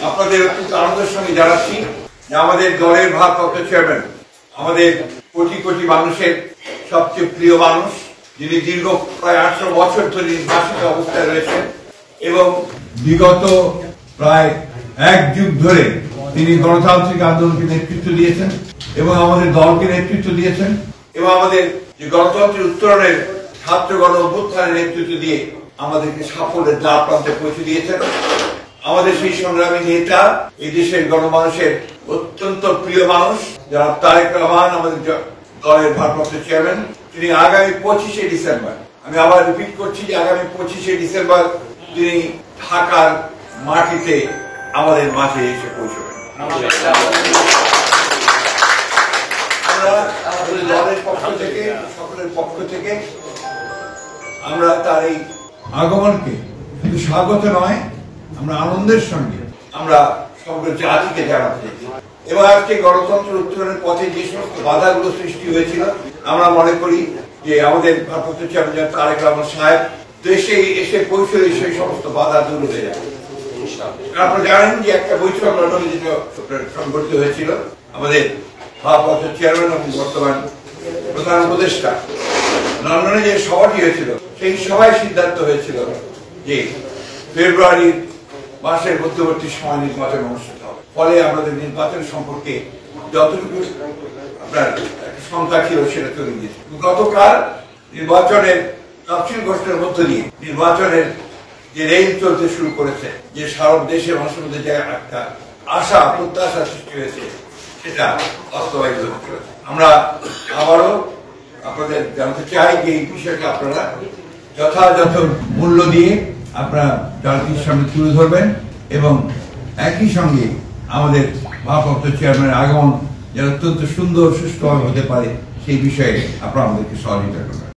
আপনাদের অত্যন্ত আনন্দের সঙ্গে জানাচ্ছি যে আমাদের দলের ভারপ্রাপ্ত চেয়ারম্যান, আমাদের কোটি কোটি মানুষের সবচেয়ে প্রিয় মানুষ, যিনি দীর্ঘ প্রায় 18 বছর ধরে নির্বাসিত অবস্থায় রয়েছেন এবং বিগত প্রায় 1 যুগ ধরে তিনি গণতান্ত্রিক আন্দোলনকে নেতৃত্ব দিয়েছেন এবং আমাদের দলকে নেতৃত্ব দিয়েছেন এবং আমাদের যে গণতন্ত্রের উত্তরণের ছাত্র গণ অভ্যুত্থানের নেতৃত্ব দিয়ে আমাদেরকে সাফল্যের দ্বার প্রান্তে পৌঁছে দিয়েছেন। আমাদের সেই সংগ্রামী নেতা, এই দেশের গণমানুষের অত্যন্ত প্রিয় মানুষ যারা তারেক রহমান, আমাদের দলের ভারপ্রাপ্ত চেয়ারম্যান, তিনি আগামী 25শে ডিসেম্বর, আমি আবার রিপিট করছি যে আগামী 25শে ডিসেম্বর তিনি ঢাকার মাটিতে আমাদের মাঝে এসে পৌঁছবেন। আমরা আমাদের দলের পক্ষ থেকে, সকলের পক্ষ থেকে আমরা তার এই আগমনকে শুধু স্বাগত নয়, আমরা আনন্দের সঙ্গে আমরা সমগ্র জাতিকে জানাতে চাই। এবং আজকে গণতন্ত্র উত্তরণের পথে যে সমস্ত বাধাগুলো সৃষ্টি হয়েছিল, আমরা মনে করি যে আমাদের ভারপ্রাপ্ত চেয়ারম্যান তারেক রহমান সাহেব দেশে এসে পৌঁছলে সেই সমস্ত বাধা দূর হয়ে যাবে। আপনারা জানেন যে একটা বৈঠক লন্ডনে যেটা সংঘটিত হয়েছিল, আমাদের ভারপ্রাপ্ত চেয়ারম্যান এবং বর্তমান প্রধান উপদেষ্টা লন্ডনে যে সভাটি হয়েছিল, সেই সভায় সিদ্ধান্ত হয়েছিল যে ফেব্রুয়ারি মাসের মধ্যবর্তী সময় নির্বাচন অনুষ্ঠিত হবে। ফলে আমাদের নির্বাচন সম্পর্কে যতটুকু আপনার শঙ্কা ছিল সেটা চলে গিয়েছে। গতকাল নির্বাচনের তফসিল ঘোষণার মধ্য দিয়ে নির্বাচনের যে রেল চলতে শুরু করেছে, যে সারা দেশের মানুষের মধ্যে যে একটা আশা প্রত্যাশা সৃষ্টি হয়েছে, সেটা বাস্তবায়িত হতে চলেছে। আমরা আবারও আপনাদের জানতে চাই যে এই বিষয়টা আপনারা যথাযথ মূল্য দিয়ে আপনারা জাতির সামনে তুলে ধরবেন এবং একই সঙ্গে আমাদের ভারপ্রাপ্ত চেয়ারম্যানের আগমন যেন অত্যন্ত সুন্দর সুষ্ঠুভাবে হতে পারে সেই বিষয়ে আপনারা আমাদেরকে সহযোগিতা করবেন।